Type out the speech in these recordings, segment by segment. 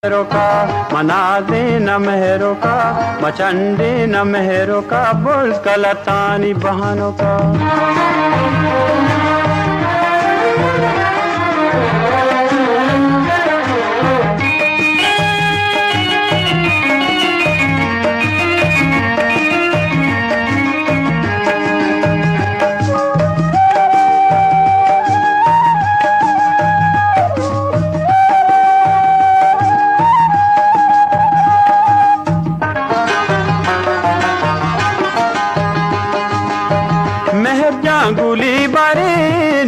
का मनादे न मेहरों का मचंडे न मेहरों का बुर्ज कलतानी बहनों का। मेहरजा गुली बारे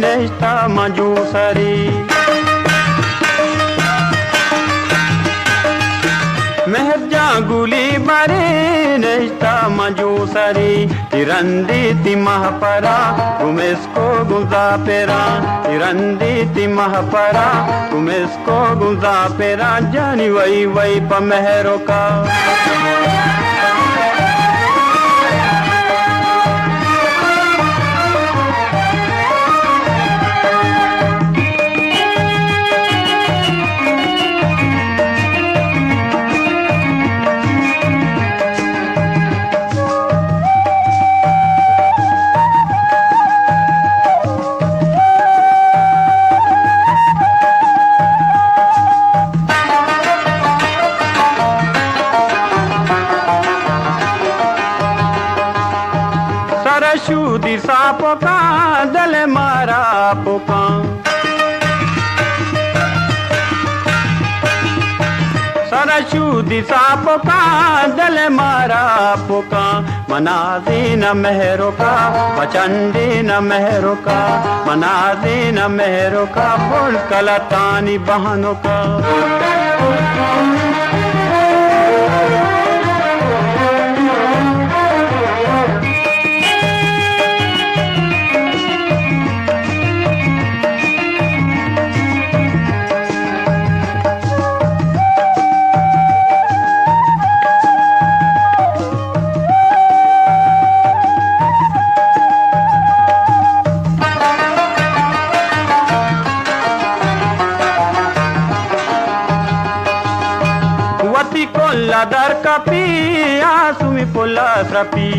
रिश्ता मजूसरी मेहरजा गुली बारे रिश्ता मजूसरी तिरंदी तिमह परा तुम इसको गुजा पेरा तिरंदी तिमह परा तुम इसको गुजा पेरा जानी वही वही पमहरों का। सरशू दिशा पोका दल मारा पोका सरशू दिशा पोका दल मारा पोका मनादे न मेहरों का बचंडे न मेहरों का मनादे न मेहरों का बुर्ज कलतानी बहनों का। वती कोल्ला दर कपी आसुमी पोला स्रपी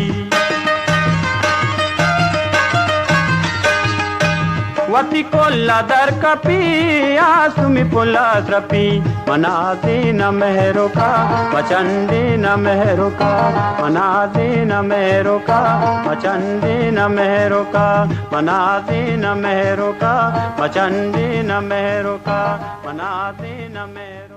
वती कोल्ला दर कपी आसुमी पोला स्रपी मनादे न मेहरों का मचंडे न मेहरों का मनादे न मेहरों का मचंडे न मेहरों का मनादे न मेहरों का मचंडे न मेहरों का मनादे न मेहरों